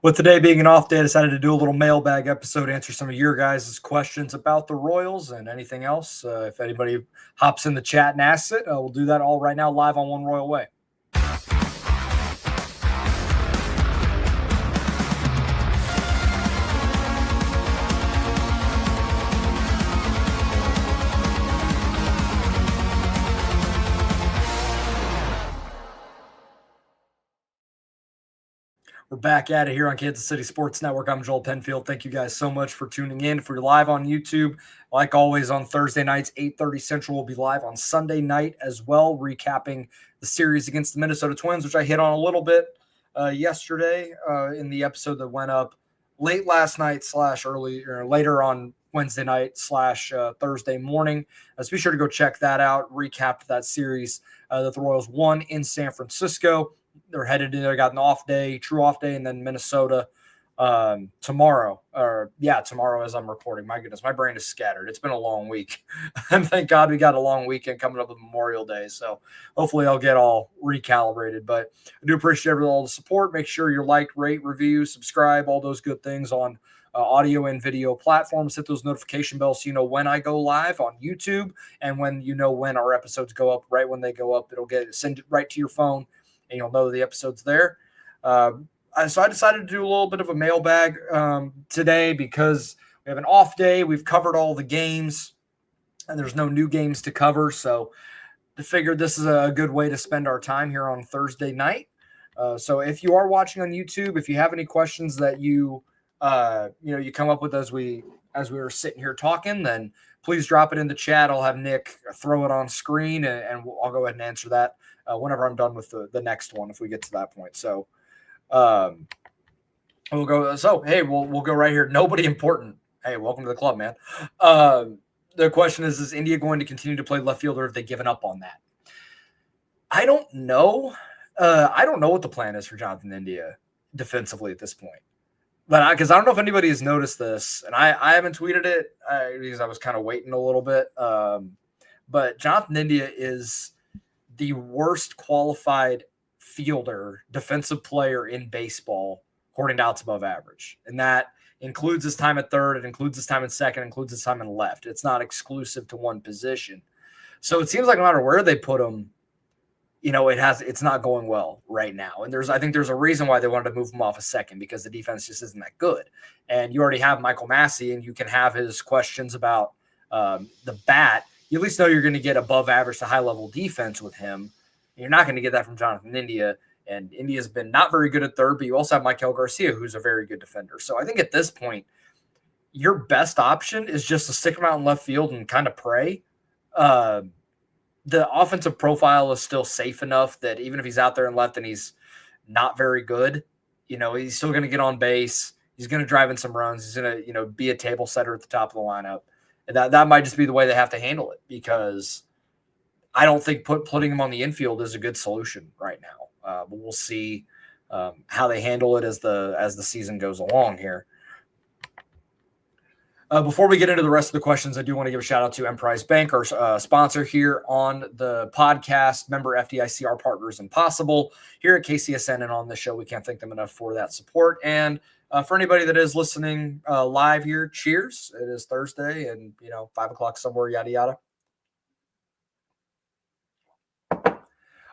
With today being an off day, I decided to do a little mailbag episode, answer some of your guys' questions about the Royals and anything else. If anybody hops in the chat and asks it, we'll do that all right now live on One Royal Way. We're back at it here on Kansas City Sports Network. I'm Joel Penfield. Thank you guys so much for tuning in. If you're live on YouTube, like always on Thursday nights, 8:30 Central, we'll be live on Sunday night as well, recapping the series against the Minnesota Twins, which I hit on a little bit yesterday in the episode that went up late last night / early or later on Wednesday night / Thursday morning. So be sure to go check that out. Recapped that series that the Royals won in San Francisco. They're headed to there, got an off day, true off day, and then Minnesota tomorrow. Tomorrow as I'm recording. My goodness, my brain is scattered. It's been a long week. And thank God we got a long weekend coming up with Memorial Day. So hopefully I'll get all recalibrated. But I do appreciate all the support. Make sure you like, rate, review, subscribe, all those good things on audio and video platforms. Hit those notification bells so you know when I go live on YouTube and when our episodes go up. Right when they go up, it'll send it right to your phone. And you'll know the episode's there. So I decided to do a little bit of a mailbag today because we have an off day. We've covered all the games, and there's no new games to cover. So I figured this is a good way to spend our time here on Thursday night. So if you are watching on YouTube, if you have any questions that you come up with as we were sitting here talking, then please drop it in the chat. I'll have Nick throw it on screen, and I'll go ahead and answer that whenever I'm done with the next one, if we get to that point. So we'll go. So, hey, we'll go right here. Nobody important. Hey, welcome to the club, man. The question is India going to continue to play left field, or have they given up on that? I don't know. I don't know what the plan is for Jonathan India defensively at this point. But because I don't know if anybody has noticed this, and I haven't tweeted it because I was kind of waiting a little bit. But Jonathan India is the worst qualified fielder, defensive player in baseball, according to outs above average. And that includes his time at third, it includes his time at second, it includes his time in left. It's not exclusive to one position. So it seems like no matter where they put him, it's not going well right now. And I think there's a reason why they wanted to move him off a second, because the defense just isn't that good. And you already have Michael Massey, and you can have his questions about the bat. You at least know you're going to get above average to high level defense with him. You're not going to get that from Jonathan India. And India's been not very good at third, but you also have Maikel Garcia, who's a very good defender. So I think at this point, your best option is just to stick him out in left field and kind of pray. The offensive profile is still safe enough that even if he's out there in left and he's not very good, he's still going to get on base. He's going to drive in some runs. He's going to, be a table setter at the top of the lineup. And that might just be the way they have to handle it, because I don't think putting him on the infield is a good solution right now. But we'll see how they handle it as the season goes along here. Before we get into the rest of the questions, I do want to give a shout out to Emprise Bank, our sponsor here on the podcast. Member FDIC, our partners in Possible here at KCSN, and on the show. We can't thank them enough for that support. And for anybody that is listening live here, cheers. It is Thursday and, 5 o'clock somewhere, yada, yada.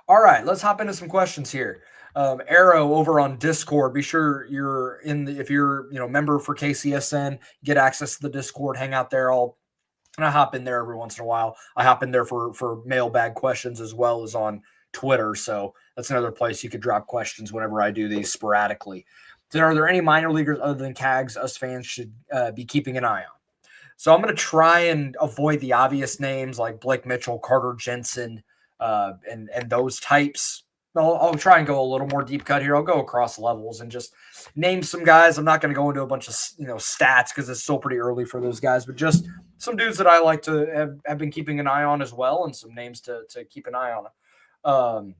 All right, let's hop into some questions here. Arrow over on Discord. Be sure you're if you're member for KCSN, get access to the Discord, hang out there. I hop in there every once in a while. I hop in there for mailbag questions as well as on Twitter. So that's another place you could drop questions whenever I do these sporadically. So are there any minor leaguers other than Cags us fans should be keeping an eye on? So I'm going to try and avoid the obvious names like Blake Mitchell, Carter Jensen, and those types. I'll try and go a little more deep cut here. I'll go across levels and just name some guys. I'm not going to go into a bunch of stats because it's still pretty early for those guys, but just some dudes that I like to have been keeping an eye on as well, and some names to keep an eye on.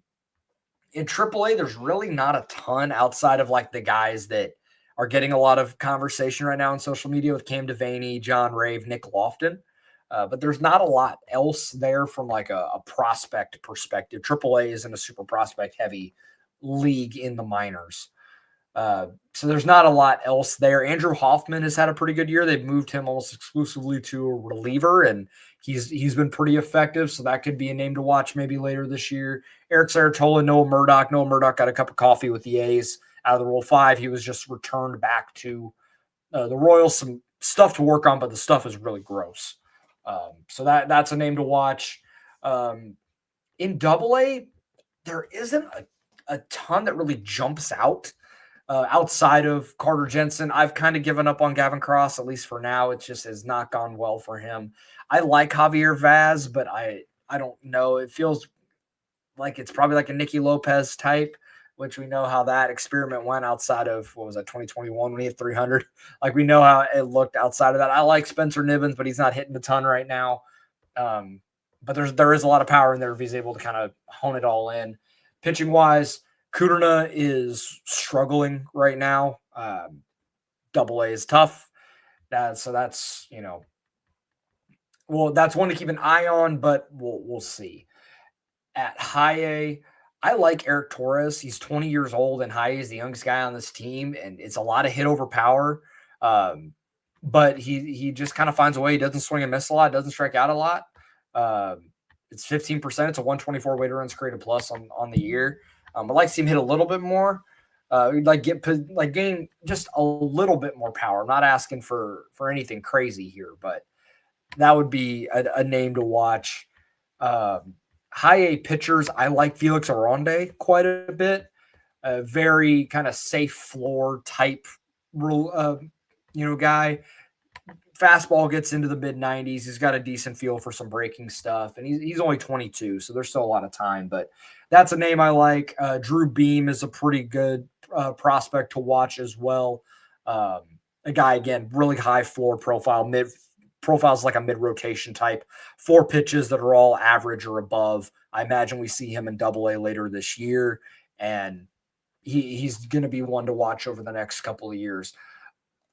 In AAA, there's really not a ton outside of like the guys that are getting a lot of conversation right now on social media with Cam Devaney, John Rave, Nick Lofton. But there's not a lot else there from like a prospect perspective. AAA isn't a super prospect heavy league in the minors. So there's not a lot else there. Andrew Hoffman has had a pretty good year. They've moved him almost exclusively to a reliever, and he's been pretty effective. So that could be a name to watch maybe later this year. Eric Saratola, Noah Murdoch. Noah Murdoch got a cup of coffee with the A's out of the Rule 5. He was just returned back to the Royals. Some stuff to work on, but the stuff is really gross. So that's a name to watch. In Double-A, there isn't a ton that really jumps out. Outside of Carter Jensen, I've kind of given up on Gavin Cross, at least for now. It just has not gone well for him. I like Javier Vaz, but I don't know. It feels like it's probably like a Nicky Lopez type, which we know how that experiment went outside of, what was that, 2021 when he hit 300. Like, we know how it looked outside of that. I like Spencer Nibbins, but he's not hitting a ton right now. But there is a lot of power in there if he's able to kind of hone it all in. Pitching-wise, Kudrna is struggling right now. Double-A is tough. So that's, that's one to keep an eye on, but we'll see. At high A, I like Eric Torres. He's 20 years old, and high A is the youngest guy on this team, and it's a lot of hit over power. But he just kind of finds a way. He doesn't swing and miss a lot, doesn't strike out a lot. It's 15%. It's a 124 weighted runs created plus on the year. I'd like to see him hit a little bit more. Gain just a little bit more power. I'm not asking for anything crazy here, but that would be a name to watch. High A pitchers, I like Felix Aronde quite a bit. A very kind of safe floor type guy. Fastball gets into the mid-90s. He's got a decent feel for some breaking stuff, and he's only 22, so there's still a lot of time. But that's a name I like. Drew Beam is a pretty good prospect to watch as well. A guy, again, really high floor profile. Profile's like a mid-rotation type. 4 pitches that are all average or above. I imagine we see him in Double-A later this year, and he's going to be one to watch over the next couple of years.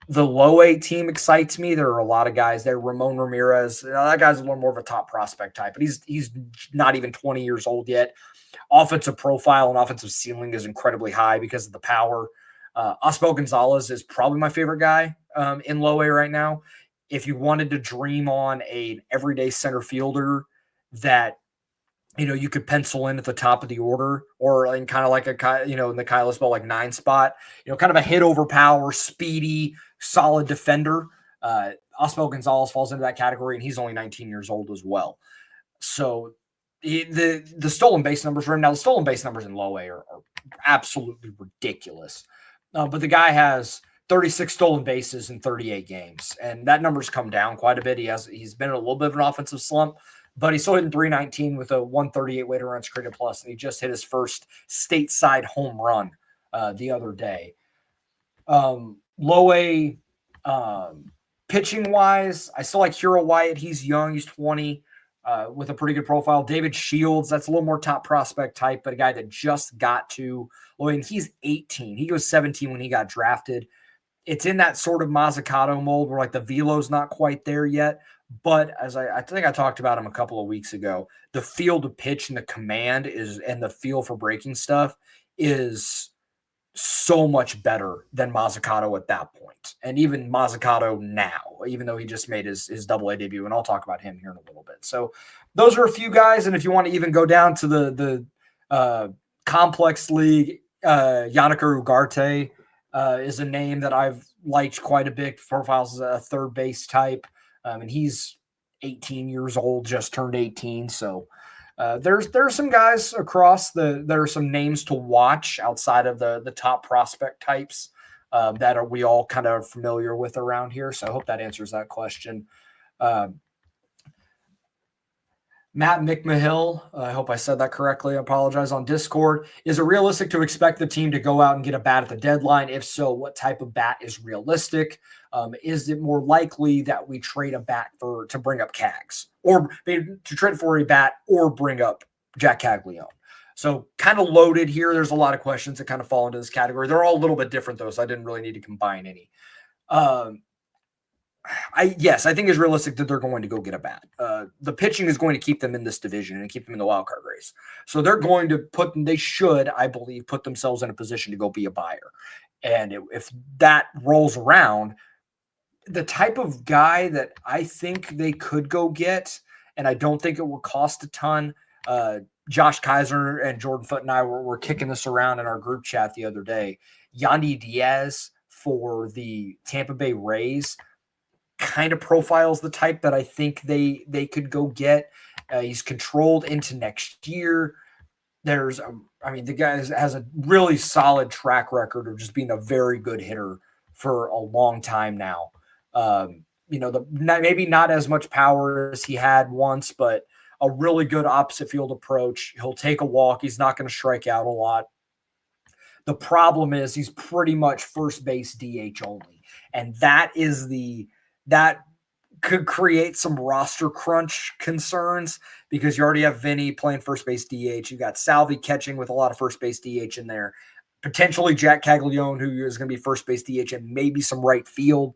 The low A team excites me. There are a lot of guys there. Ramon Ramirez, that guy's a little more of a top prospect type, but he's not even 20 years old yet. Offensive profile and offensive ceiling is incredibly high because of the power. Osbel Gonzalez is probably my favorite guy in low A right now. If you wanted to dream on an everyday center fielder that you could pencil in at the top of the order, or in kind of like in the Kyle Isbell, like 9 spot, kind of a hit over power, speedy, solid defender. Osbel Gonzalez falls into that category, and he's only 19 years old as well. So the stolen base numbers for him, now the stolen base numbers in low A are absolutely ridiculous. But the guy has 36 stolen bases in 38 games, and that number's come down quite a bit. He's been in a little bit of an offensive slump, but he's still hitting 319 with a 138 weighted runs created plus, and he just hit his first stateside home run the other day. Low A pitching wise, I still like Hero Wyatt. He's young, he's 20, with a pretty good profile. David Shields, that's a little more top prospect type, but a guy that just got to low A, and he's 18. He was 17 when he got drafted. It's in that sort of Mazzucato mold where like the velo's not quite there yet. But as I think I talked about him a couple of weeks ago, the feel to pitch and the command and the feel for breaking stuff is so much better than Mazzucato at that point. And even Mazzucato now, even though he just made his Double-A debut, and I'll talk about him here in a little bit. So those are a few guys. And if you want to even go down to the complex league, Yannicker Ugarte is a name that I've liked quite a bit. Profiles as a third base type. And he's 18 years old, just turned 18. So there's some guys across there are some names to watch outside of the top prospect types that we all kind of familiar with around here. So I hope that answers that question. Matt McMahill, I hope I said that correctly. I apologize, on Discord. Is it realistic to expect the team to go out and get a bat at the deadline? If so, what type of bat is realistic? Is it more likely that we trade a bat to bring up Cags, or to trade for a bat or bring up Jack Caglione? So kind of loaded here. There's a lot of questions that kind of fall into this category. They're all a little bit different, though, so I didn't really need to combine any. I think it's realistic that they're going to go get a bat. The pitching is going to keep them in this division and keep them in the wild card race. So they're going to they should, I believe, put themselves in a position to go be a buyer. And if that rolls around, the type of guy that I think they could go get, and I don't think it will cost a ton. Josh Kaiser and Jordan Foote and I were kicking this around in our group chat the other day. Yandy Diaz for the Tampa Bay Rays kind of profiles the type that I think they could go get. He's controlled into next year. The guy has a really solid track record of just being a very good hitter for a long time now. Maybe not as much power as he had once, but a really good opposite field approach. He'll take a walk. He's not going to strike out a lot. The problem is he's pretty much first base DH only. And that could create some roster crunch concerns because you already have Vinny playing first base DH. You got Salvi catching with a lot of first base DH in there. Potentially Jack Caglione, who is going to be first base DH, and maybe some right field.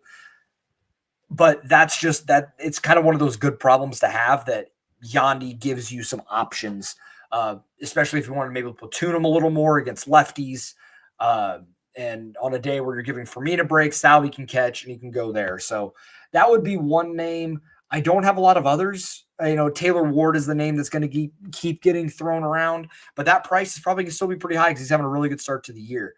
But that's just that. It's kind of one of those good problems to have that Yandy gives you some options, especially if you want to maybe platoon him a little more against lefties. And on a day where you're giving Fermin a break, Salvi can catch and he can go there. So that would be one name. I don't have a lot of others. Taylor Ward is the name that's going to keep getting thrown around, but that price is probably going to still be pretty high because he's having a really good start to the year.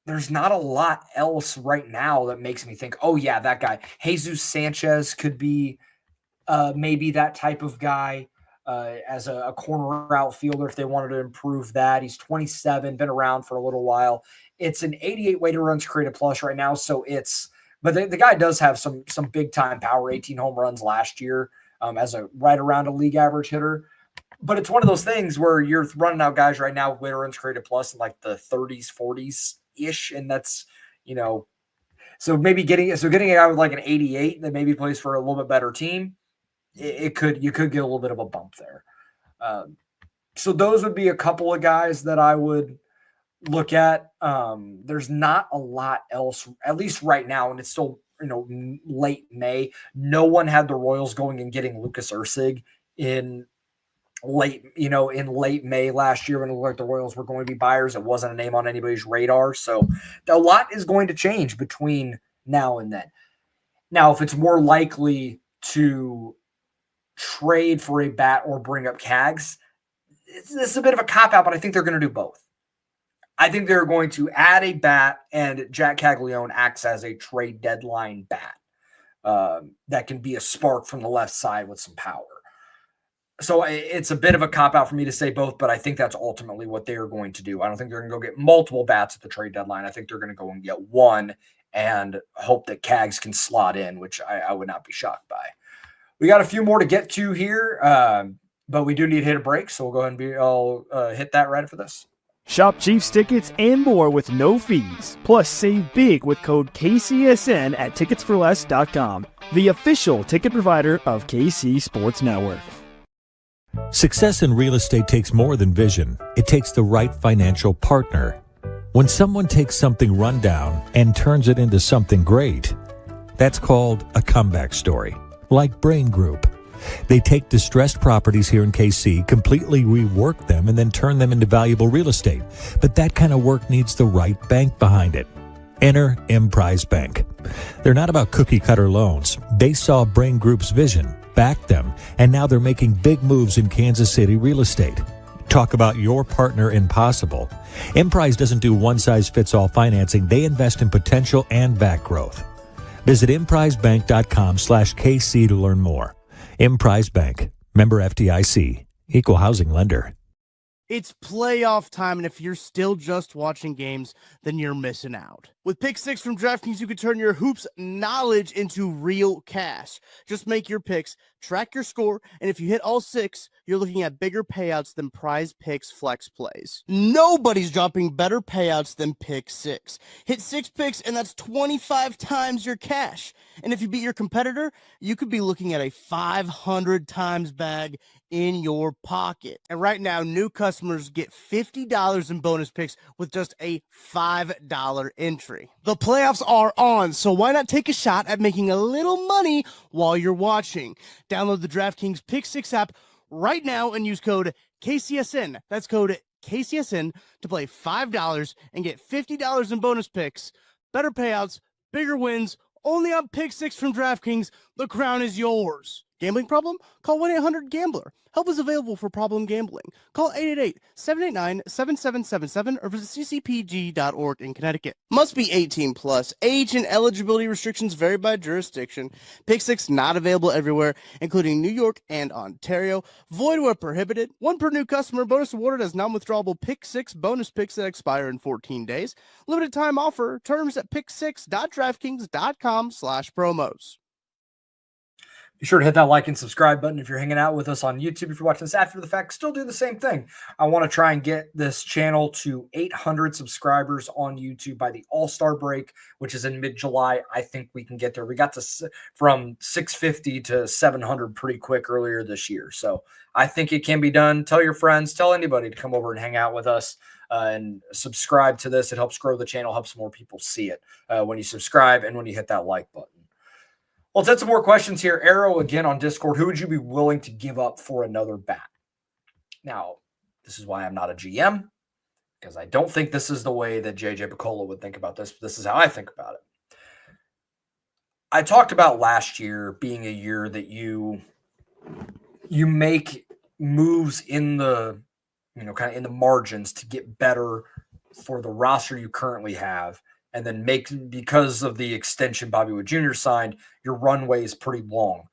There's not a lot else right now that makes me think, oh yeah, that guy. Jesus Sanchez could be maybe that type of guy as a corner outfielder if they wanted to improve that. He's 27, been around for a little while. It's an 88 weighted runs created plus right now, but the guy does have some big time power, 18 home runs last year as a right around a league average hitter. But it's one of those things where you're running out guys right now with weighted runs created plus in like the 30s, 40s ish, and that's so maybe getting a guy with like an 88 that maybe plays for a little bit better team. You could get a little bit of a bump there. So those would be a couple of guys that I would look at. There's not a lot else, at least right now, and it's still late May. No one had the Royals going and getting Lucas Erceg in late May last year when it looked like the Royals were going to be buyers. It wasn't a name on anybody's radar. So a lot is going to change between now and then. Now, if it's more likely to trade for a bat or bring up Cags, this is a bit of a cop-out, but I think they're going to do both. I think they're going to add a bat, and Jack Caglione acts as a trade deadline bat that can be a spark from the left side with some power. So it's a bit of a cop-out for me to say both, but I think that's ultimately what they are going to do. I don't think they're going to go get multiple bats at the trade deadline. I think they're going to go and get one and hope that Cags can slot in, which I would not be shocked by. We got a few more to get to here, but we do need to hit a break, so we'll go ahead and I'll hit that right after this. Shop Chiefs tickets and more with no fees. Plus, save big with code KCSN at ticketsforless.com, the official ticket provider of KC Sports Network. Success in real estate takes more than vision. It takes the right financial partner. When someone takes something rundown and turns it into something great, that's called a comeback story. Like Brain Group. They take distressed properties here in KC, completely rework them, and then turn them into valuable real estate. But that kind of work needs the right bank behind it. Enter Emprise Bank. They're not about cookie-cutter loans. They saw Brain Group's vision, backed them, and now they're making big moves in Kansas City real estate. Talk about your partner in possible. Emprise doesn't do one-size-fits-all financing. They invest in potential and back growth. Visit emprisebank.com/KC to learn more. Emprise Bank, member FDIC, equal housing lender. It's playoff time, and if you're still just watching games, then you're missing out. With Pick 6 from DraftKings, you can turn your hoops knowledge into real cash. Just make your picks, track your score, and if you hit all 6, you're looking at bigger payouts than Prize Picks Flex Plays. Nobody's dropping better payouts than Pick 6. Hit 6 picks, and that's 25 times your cash. And if you beat your competitor, you could be looking at a 500 times bag in your pocket. And right now, new customers get $50 in bonus picks with just a $5 entry. The playoffs are on, so why not take a shot at making a little money while you're watching? Download the DraftKings Pick 6 app right now and use code KCSN. That's code KCSN to play $5 and get $50 in bonus picks. Better payouts, bigger wins, only on Pick 6 from DraftKings. The crown is yours. Gambling problem? Call 1-800-GAMBLER. Help is available for problem gambling. Call 888-789-7777 or visit ccpg.org in Connecticut. Must be 18 plus. Age and eligibility restrictions vary by jurisdiction. Pick 6 not available everywhere, including New York and Ontario. Void where prohibited. 1 per new customer. Bonus awarded as non-withdrawable Pick 6 bonus picks that expire in 14 days. Limited time offer. Terms at pick6.draftkings.com/promos. Be sure to hit that like and subscribe button if you're hanging out with us on YouTube. If you're watching this after the fact, still do the same thing. I want to try and get this channel to 800 subscribers on YouTube by the All-Star break, which is in mid-July. I think we can get there. We got to from 650 to 700 pretty quick earlier this year. So I think it can be done. Tell your friends, tell anybody to come over and hang out with us and subscribe to this. It helps grow the channel, helps more people see it when you subscribe and when you hit that like button. Let's hit some more questions here. Arrow again on Discord. Who would you be willing to give up for another bat? Now, this is why I'm not a GM, because I don't think this is the way that JJ Picola would think about this. But this is how I think about it. I talked about last year being a year that you make moves in the, kind of in the margins to get better for the roster you currently have. And then because of the extension Bobby Wood Jr. signed, your runway is pretty long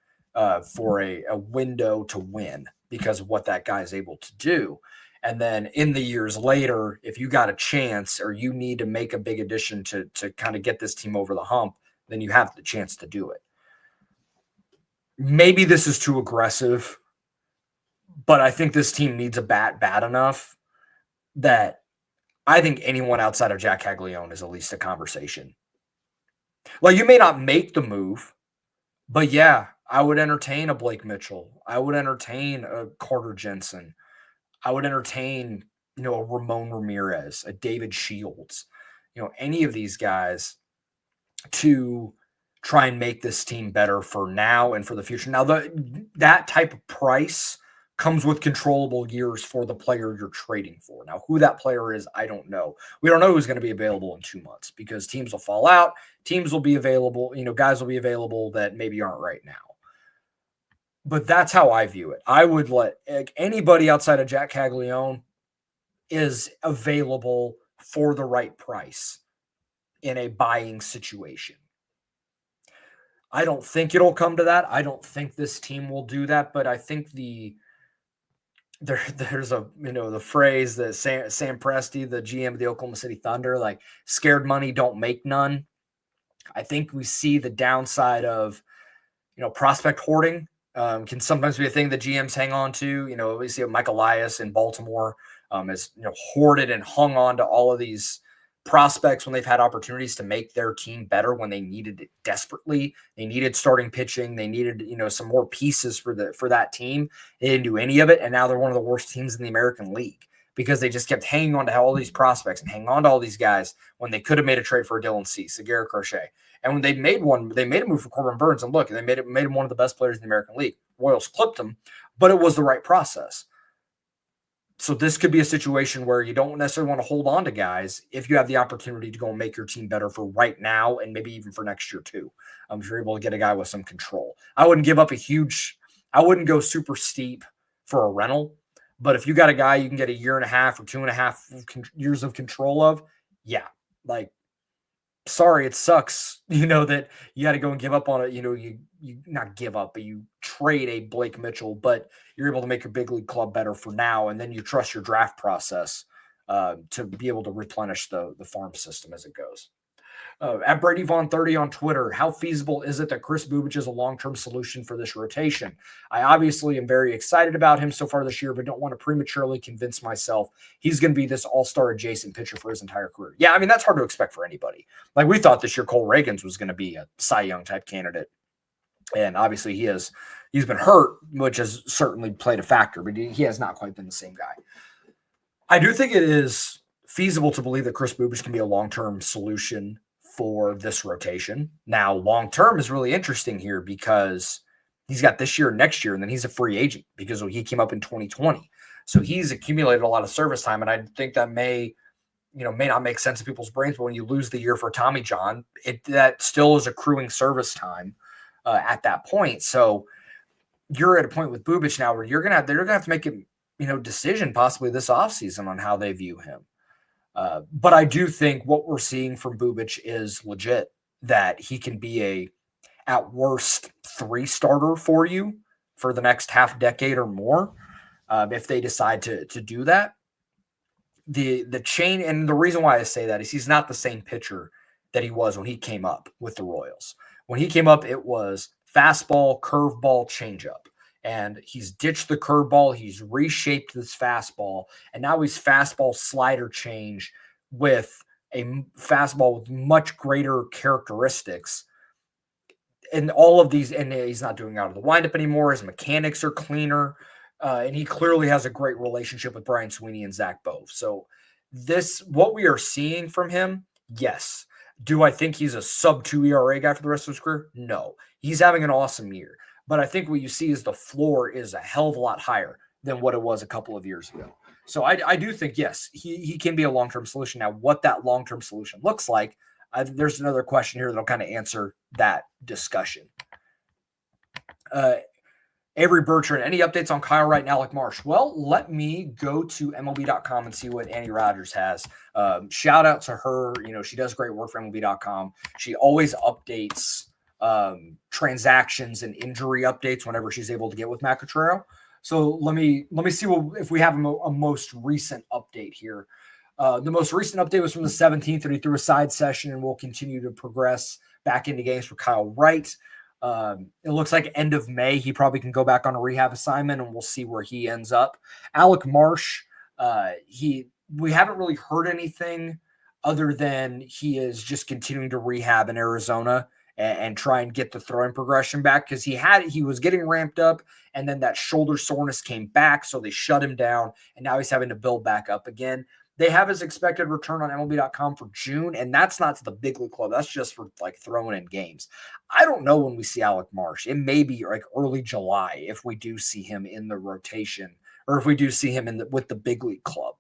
for a window to win because of what that guy is able to do. And then in the years later, if you got a chance or you need to make a big addition to kind of get this team over the hump, then you have the chance to do it. Maybe this is too aggressive, but I think this team needs a bat bad enough that I think anyone outside of Jack Caglione is at least a conversation. Like, you may not make the move, but yeah, I would entertain a Blake Mitchell. I would entertain a Carter Jensen. I would entertain, a Ramon Ramirez, a David Shields, any of these guys to try and make this team better for now and for the future. Now, that type of price comes with controllable years for the player you're trading for. Now, who that player is, I don't know. We don't know who's going to be available in 2 months because teams will fall out. Teams will be available. Guys will be available that maybe aren't right now. But that's how I view it. I would let anybody outside of Jack Caglione is available for the right price in a buying situation. I don't think it'll come to that. I don't think this team will do that, but I think there's a, the phrase that Sam Presti, the GM of the Oklahoma City Thunder, like, scared money don't make none. I think we see the downside of, prospect hoarding can sometimes be a thing that GMs hang on to. We see Mike Elias in Baltimore has, hoarded and hung on to all of these prospects when they've had opportunities to make their team better when they needed it desperately. They needed starting pitching. They needed, some more pieces for that team. They didn't do any of it. And now they're one of the worst teams in the American League because they just kept hanging on to all these prospects and hanging on to all these guys when they could have made a trade for Dylan Cease, Garrett Crochet. And when they made a move for Corbin Burns, and look, they made him one of the best players in the American League. Royals clipped him, but it was the right process. So this could be a situation where you don't necessarily want to hold on to guys if you have the opportunity to go and make your team better for right now and maybe even for next year too. If you're able to get a guy with some control. I wouldn't give up I wouldn't go super steep for a rental, but if you got a guy you can get a year and a half or 2.5 years of control of, yeah, like, sorry, it sucks, that you got to go and give up on it. You not give up, but you trade a Blake Mitchell, but you're able to make your big league club better for now. And then you trust your draft process to be able to replenish the farm system as it goes. At Brady Vaughn 30 on Twitter, how feasible is it that Chris Bubich is a long-term solution for this rotation? I obviously am very excited about him so far this year, but don't want to prematurely convince myself he's going to be this all-star adjacent pitcher for his entire career. Yeah, I mean, that's hard to expect for anybody. Like, we thought this year Cole Reagans was going to be a Cy Young type candidate. And obviously he's been hurt, which has certainly played a factor, but he has not quite been the same guy. I do think it is feasible to believe that Chris Bubich can be a long-term solution for this rotation. Now, long-term is really interesting here because he's got this year and next year, and then he's a free agent because he came up in 2020. So he's accumulated a lot of service time, and I think that may not make sense in people's brains, but when you lose the year for Tommy John, that still is accruing service time at that point. So you're at a point with Bubic now where they're gonna have to make a decision possibly this offseason on how they view him. But I do think what we're seeing from Bubic is legit, that he can be at worst 3 starter for you for the next half decade or more, if they decide to do that. The chain, and the reason why I say that is he's not the same pitcher that he was when he came up with the Royals. When he came up, it was fastball, curveball, changeup. And he's ditched the curveball, he's reshaped this fastball, and now he's fastball slider change with a fastball with much greater characteristics. And all of these, and he's not doing out of the windup anymore. His mechanics are cleaner. And he clearly has a great relationship with Brian Sweeney and Zach Bove. So what we are seeing from him, yes. Do I think he's a sub-2 ERA guy for the rest of his career? No. He's having an awesome year. But I think what you see is the floor is a hell of a lot higher than what it was a couple of years ago. So I do think, yes, he can be a long-term solution. Now, what that long-term solution looks like, there's another question here that'll kind of answer that discussion. Avery Bertrand, any updates on Kyle Wright and Alec Marsh? Well, let me go to MLB.com and see what Annie Rogers has. Shout out to her. She does great work for MLB.com. She always updates transactions and injury updates whenever she's able to get with Matt Cottrero. So let me see if we have a most recent update here. The most recent update was from the 17th, and he threw a side session and will continue to progress back into games for Kyle Wright. It looks like end of May, he probably can go back on a rehab assignment, and we'll see where he ends up. Alec Marsh, we haven't really heard anything other than he is just continuing to rehab in Arizona and try and get the throwing progression back, because he was getting ramped up, and then that shoulder soreness came back, so they shut him down, and now he's having to build back up again. They have his expected return on MLB.com for June, and that's not to the big league club. That's just for throwing in games. I don't know when we see Alec Marsh. It may be early July if we do see him in the rotation, or if we do see him with the big league club.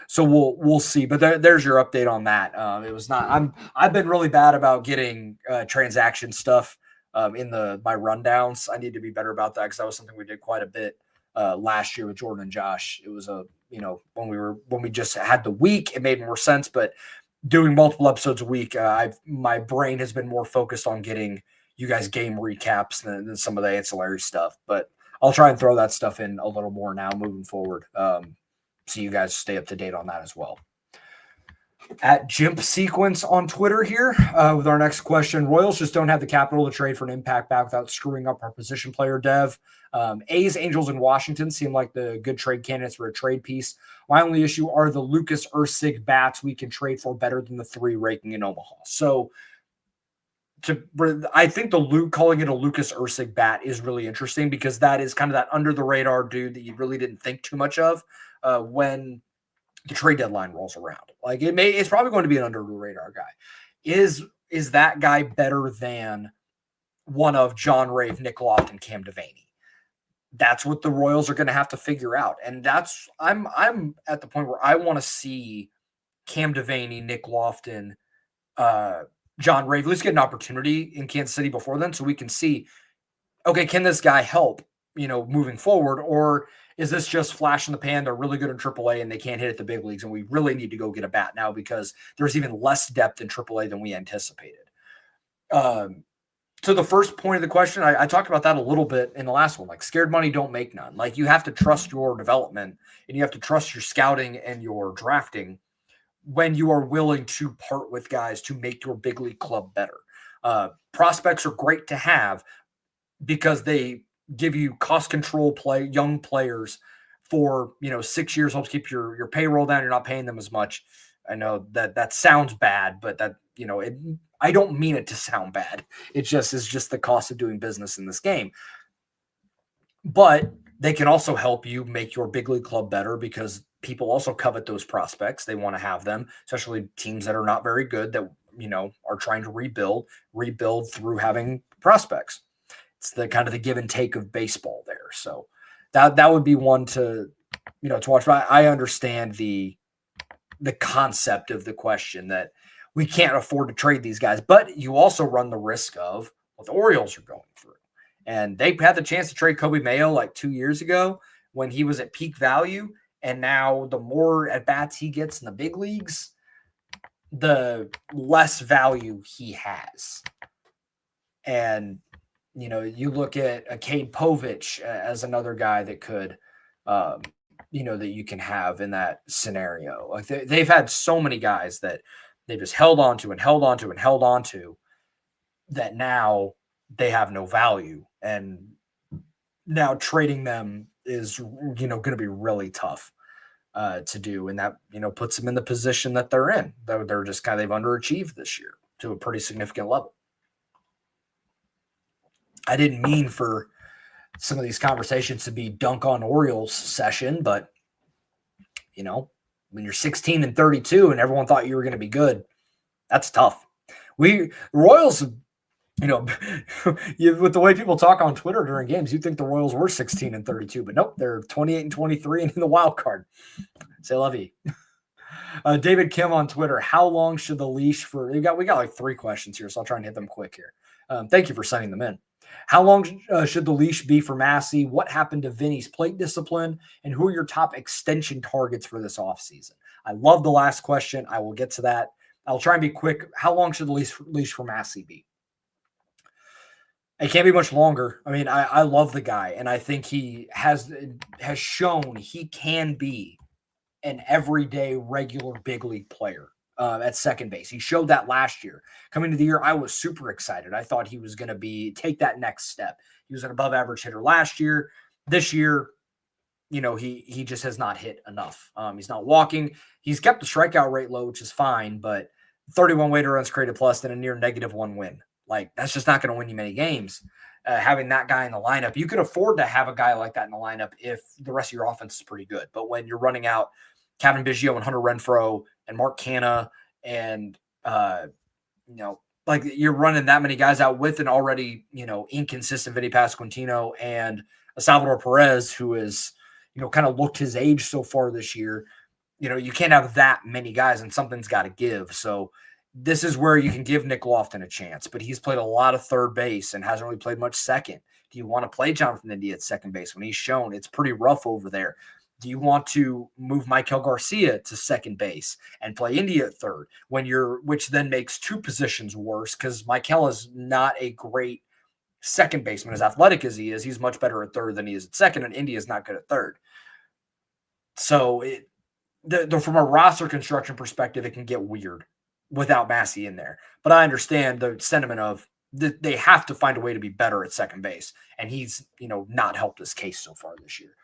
So we'll see. But there's your update on that. It was not. I've been really bad about getting transaction stuff in my rundowns. I need to be better about that, because that was something we did quite a bit last year with Jordan and Josh. It was when we just had the week, it made more sense, but doing multiple episodes a week, my brain has been more focused on getting you guys game recaps than some of the ancillary stuff, but I'll try and throw that stuff in a little more now moving forward. So you guys stay up to date on that as well. At Jimp Sequence on Twitter here with our next question. Royals just don't have the capital to trade for an impact back without screwing up our position player dev. A's, Angels, and Washington seem like the good trade candidates for a trade piece. My only issue are the Lucas Ursig bats we can trade for better than the 3 raking in Omaha. So I think calling it a Lucas Ursig bat is really interesting, because that is kind of that under the radar dude that you really didn't think too much of when the trade deadline rolls around. It's probably going to be an under the radar guy. Is that guy better than one of John Rave, Nick Lofton, Cam Devaney? That's what the Royals are going to have to figure out. And I'm at the point where I want to see Cam Devaney, Nick Lofton, John Rave, let's get an opportunity in Kansas City before then, so we can see, okay, can this guy help, moving forward, or is this just flash in the pan? They're really good in AAA and they can't hit at the big leagues, and we really need to go get a bat now because there's even less depth in AAA than we anticipated. To the first point of the question, I talked about that a little bit in the last one. Scared money don't make none. You have to trust your development, and you have to trust your scouting and your drafting when you are willing to part with guys to make your big league club better. Prospects are great to have because they give you cost control young players for 6 years, helps keep your payroll down. You're not paying them as much. I know that sounds bad, but I don't mean it to sound bad. It just is just the cost of doing business in this game. But they can also help you make your big league club better because people also covet those prospects. They want to have them, especially teams that are not very good that, are trying to rebuild through having prospects. It's the kind of the give and take of baseball there. So that would be one to to watch. But I understand the concept of the question that we can't afford to trade these guys, but you also run the risk of what the Orioles are going through. And they had the chance to trade Kobe Mayo like 2 years ago when he was at peak value. And now the more at-bats he gets in the big leagues, the less value he has. And, you look at a Cade Povich as another guy that could, that you can have in that scenario. Like they've had so many guys that they just held on to and held on to and held on to that now they have no value. And now trading them is, going to be really tough to do. And that, puts them in the position that they're in. They're just they've underachieved this year to a pretty significant level. I didn't mean for some of these conversations to be dunk on Orioles session, but when you're 16-32 and everyone thought you were going to be good, that's tough. The Royals, with the way people talk on Twitter during games, you'd think the Royals were 16-32, but nope, they're 28-23 and in the wild card. Say la vie. David Kim on Twitter, how long should the leash for, we got like 3 questions here, so I'll try and hit them quick here. Thank you for sending them in. How long should the leash be for Massey? What happened to Vinny's plate discipline? And who are your top extension targets for this offseason? I love the last question. I will get to that. I'll try and be quick. How long should the leash for Massey be? It can't be much longer. I mean, I love the guy, and I think he has shown he can be an everyday, regular big league player at second base. He showed that last year. Coming to the year, I was super excited. I thought he was going to take that next step. He was an above average hitter last year. This year, he just has not hit enough. He's not walking. He's kept the strikeout rate low, which is fine, but 31 weighted runs created plus, then a near -1 win. Like, that's just not going to win you many games. Having that guy in the lineup, you could afford to have a guy like that in the lineup if the rest of your offense is pretty good. But when you're running out Kevin Biggio and Hunter Renfroe and Mark Canha and, like you're running that many guys out with an already, inconsistent Vinny Pasquantino and a Salvador Perez, who is, kind of looked his age so far this year. You can't have that many guys, and something's got to give. So this is where you can give Nick Lofton a chance, but he's played a lot of third base and hasn't really played much second. Do you want to play Jonathan India at second base when he's shown it's pretty rough over there? Do you want to move Michael Garcia to second base and play India at third which then makes 2 positions worse because Michael is not a great second baseman, as athletic as he is. He's much better at third than he is at second, and India is not good at third. So from a roster construction perspective, it can get weird without Massey in there. But I understand the sentiment of they have to find a way to be better at second base, and he's not helped his case so far this year.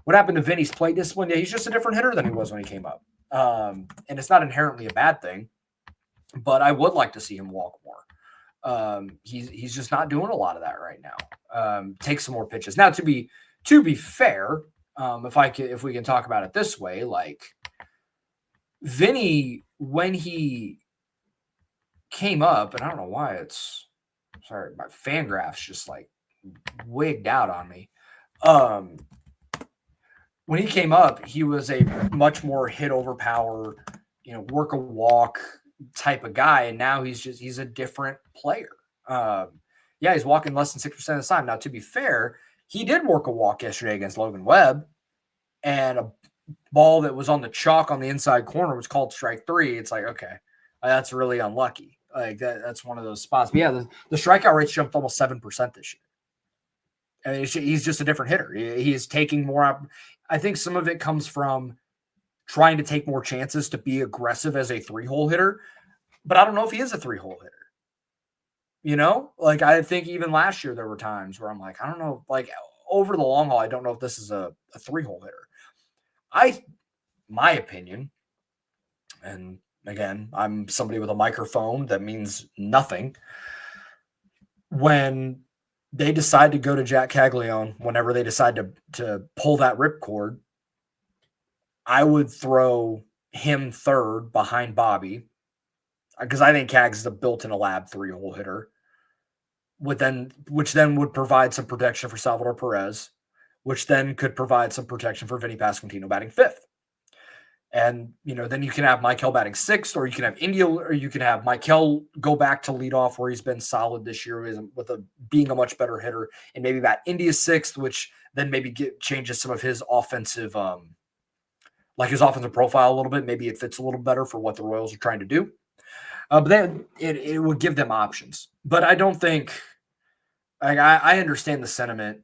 What happened to Vinny's plate discipline? Yeah, he's just a different hitter than he was when he came up. And it's not inherently a bad thing, but I would like to see him walk more. He's just not doing a lot of that right now. Take some more pitches. Now, to be fair, if we can talk about it this way, like Vinny, when he came up, and I don't know why my fan graph's just like wigged out on me. When he came up, he was a much more hit over power, work a walk type of guy. And now he's a different player. He's walking less than 6% of the time. Now, to be fair, he did work a walk yesterday against Logan Webb, and a ball that was on the chalk on the inside corner was called strike 3. It's like, okay, that's really unlucky. Like that's one of those spots. But yeah, the strikeout rate's jumped almost 7% this year. I mean, he's just a different hitter. He is taking more. I think some of it comes from trying to take more chances to be aggressive as a 3-hole hitter, but I don't know if he is a 3-hole hitter. Like I think even last year there were times where I'm like, I don't know, like over the long haul, I don't know if this is a 3-hole hitter. My opinion, and again, I'm somebody with a microphone that means nothing. When they decide to go to Jack Caglione, whenever they decide to pull that ripcord, I would throw him third behind Bobby, because I think Cags is a built-in a lab 3-hole hitter, which then would provide some protection for Salvador Perez, which then could provide some protection for Vinny Pasquantino batting fifth. And, then you can have Michael batting sixth, or you can have India, or you can have Michael go back to lead off where he's been solid this year with being a much better hitter, and maybe bat India sixth, which then maybe changes some of his offensive, his offensive profile a little bit. Maybe it fits a little better for what the Royals are trying to do. But then it would give them options. But I don't think, I understand the sentiment,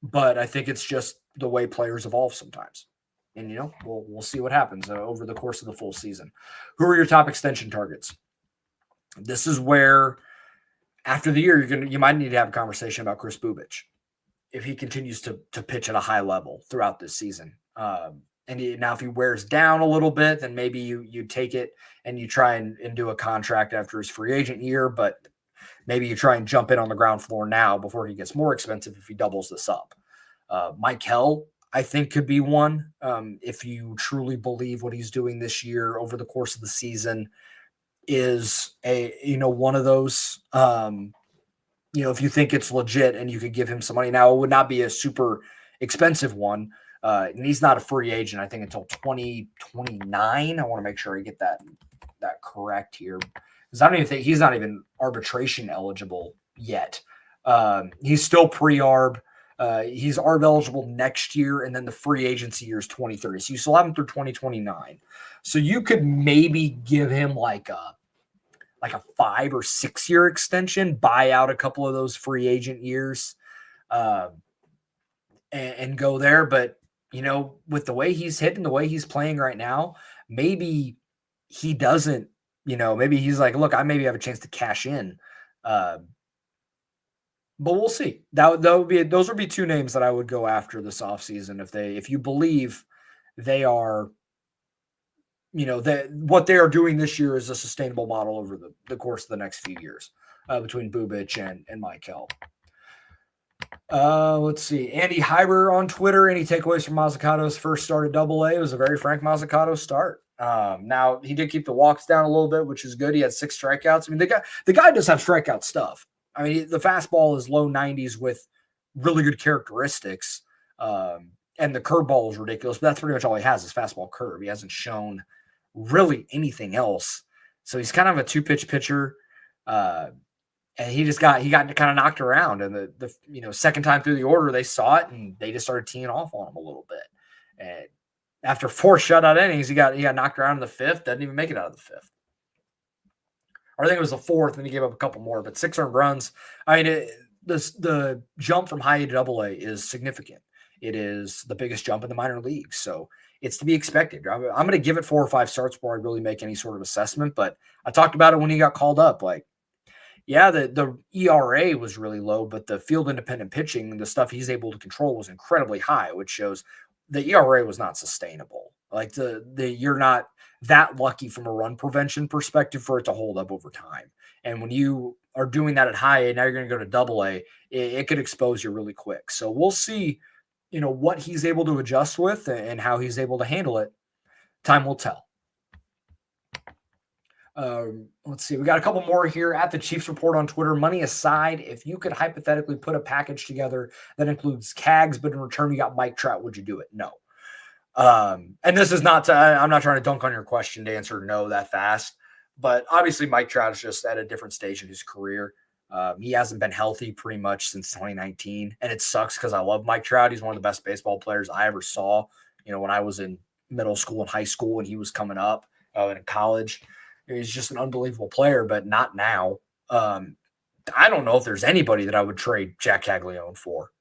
but I think it's just the way players evolve sometimes. And, we'll see what happens over the course of the full season. Who are your top extension targets? This is where, after the year, you might need to have a conversation about Chris Bubich if he continues to pitch at a high level throughout this season. Now if he wears down a little bit, then maybe you take it and you try and do a contract after his free agent year, but maybe you try and jump in on the ground floor now before he gets more expensive if he doubles this up. Michael, I think, could be one. If you truly believe what he's doing this year over the course of the season is one of those, if you think it's legit and you could give him some money. Now, it would not be a super expensive one. And he's not a free agent, I think, until 2029. I want to make sure I get that correct here, because I don't even think he's not even arbitration eligible yet. He's still pre-arb. He's ARB eligible next year, and then the free agency year is 2030. So you still have him through 2029. So you could maybe give him like a 5 or 6 year extension, buy out a couple of those free agent years, and go there. But, with the way he's hitting, the way he's playing right now, maybe he doesn't, maybe he's like, look, I maybe have a chance to cash in. But we'll see. Those would be two names that I would go after this offseason if you believe they are, that what they are doing this year is a sustainable model over the course of the next few years between Bubich and Michael. Let's see. Andy Hyber on Twitter. Any takeaways from Mazzicato's first start at Double-A? It was a very Frank Mazzicato start. Now he did keep the walks down a little bit, which is good. He had 6 strikeouts. I mean, the guy does have strikeout stuff. I mean, the fastball is low 90s with really good characteristics, and the curveball is ridiculous. But that's pretty much all he has is fastball curve. He hasn't shown really anything else. So he's kind of a 2-pitch pitcher, and he got kind of knocked around. And the second time through the order, they saw it and they just started teeing off on him a little bit. And after 4 shutout innings, he got knocked around in the 5th. Doesn't even make it out of the 5th. Or I think it was the 4th, and he gave up a couple more, but 6 earned runs. I mean, the jump from high A to Double-A is significant. It is the biggest jump in the minor leagues, so it's to be expected. I'm going to give it 4 or 5 starts before I really make any sort of assessment, but I talked about it when he got called up. Like, yeah, the ERA was really low, but the field independent pitching, the stuff he's able to control, was incredibly high, which shows the ERA was not sustainable. Like you're not that lucky from a run prevention perspective for it to hold up over time. And when you are doing that at high A, now you're going to go to Double-A, it could expose you really quick. So we'll see, what he's able to adjust with and how he's able to handle it. Time will tell. Let's see. We got a couple more here at the Chiefs Report on Twitter. Money aside, if you could hypothetically put a package together that includes Cags, but in return you got Mike Trout, would you do it? No. And this is not I'm not trying to dunk on your question to answer no that fast, but obviously Mike Trout is just at a different stage in his career. He hasn't been healthy pretty much since 2019, and it sucks because I love Mike Trout. He's one of the best baseball players I ever saw. When I was in middle school and high school, when he was coming up and in college, he's just an unbelievable player, but not now. I don't know if there's anybody that I would trade Jack Caglione for.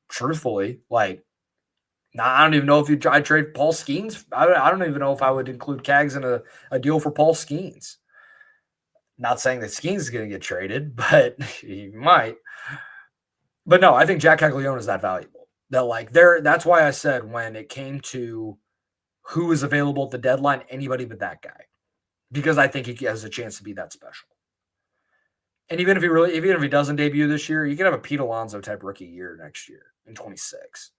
Truthfully, I don't even know if I'd trade Paul Skeens. I don't even know if I would include Cags in a deal for Paul Skeens. Not saying that Skeens is going to get traded, but he might. But no, I think Jack Caglione is that valuable. That's why I said when it came to who is available at the deadline, anybody but that guy. Because I think he has a chance to be that special. And even if he doesn't debut this year, you could have a Pete Alonso type rookie year next year in 26.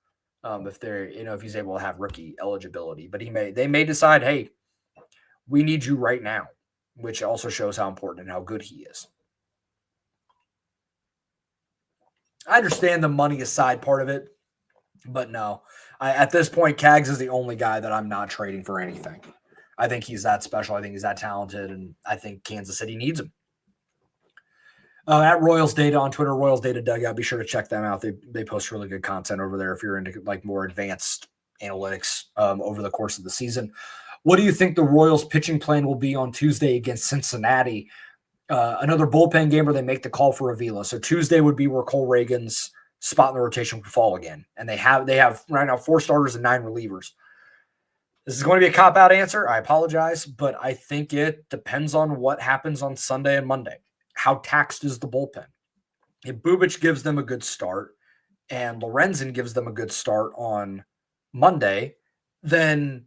If he's able to have rookie eligibility, but they may decide, hey, we need you right now, which also shows how important and how good he is. I understand the money aside part of it. But no, at this point, Cags is the only guy that I'm not trading for anything. I think he's that special. I think he's that talented, and I think Kansas City needs him. At Royals Data on Twitter, Royals Data Dugout. Be sure to check them out. They post really good content over there if you're into like more advanced analytics over the course of the season. What do you think the Royals pitching plan will be on Tuesday against Cincinnati? Another bullpen game where they make the call for Avila. So Tuesday would be where Cole Reagan's spot in the rotation would fall again. And they have right now 4 starters and 9 relievers. This is going to be a cop-out answer. I apologize, but I think it depends on what happens on Sunday and Monday. How taxed is the bullpen? If Bubic gives them a good start and Lorenzen gives them a good start on Monday, then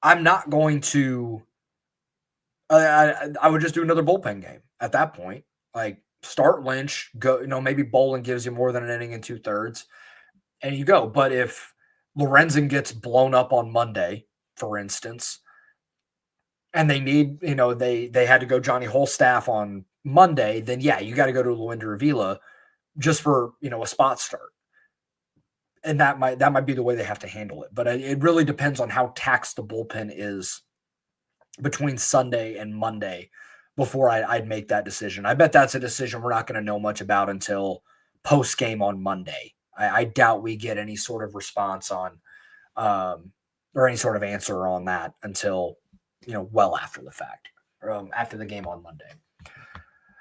I'm not going to I would just do another bullpen game at that point. Like start Lynch, go, maybe Bolin gives you more than an inning and 2/3, and you go. But if Lorenzen gets blown up on Monday, for instance, and they need, they had to go Johnny Holstaff on Monday, then yeah, you got to go to Luinder Avila just for, a spot start. And that might be the way they have to handle it. But it really depends on how taxed the bullpen is between Sunday and Monday before I'd make that decision. I bet that's a decision we're not going to know much about until post game on Monday. I doubt we get any sort of response on or any sort of answer on that until, well after the fact, after the game on Monday.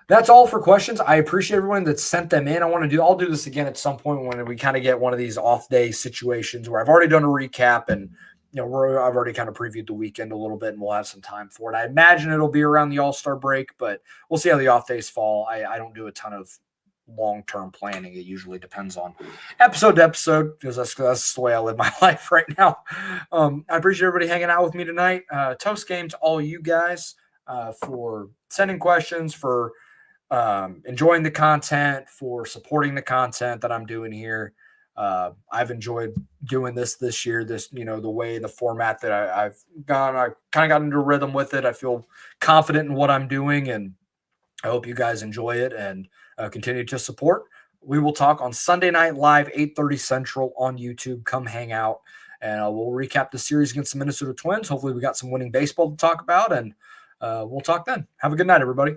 That's all for questions. I appreciate everyone that sent them in. I'll do this again at some point when we kind of get one of these off day situations where I've already done a recap and, I've already kind of previewed the weekend a little bit and we'll have some time for it. I imagine it'll be around the All-Star break, but we'll see how the off days fall. I don't do a ton of long-term planning. It usually depends on episode to episode because that's the way I live my life right now. I appreciate everybody hanging out with me tonight. Toast game to all you guys for sending questions, for enjoying the content, for supporting the content that I'm doing here. I've enjoyed doing this year, the format that I kind of got into a rhythm with it. I feel confident in what I'm doing, and I hope you guys enjoy it and continue to support. We will talk on Sunday Night Live, 8:30 Central on YouTube. Come hang out, and we'll recap the series against the Minnesota Twins. Hopefully we got some winning baseball to talk about, and we'll talk then. Have a good night, everybody.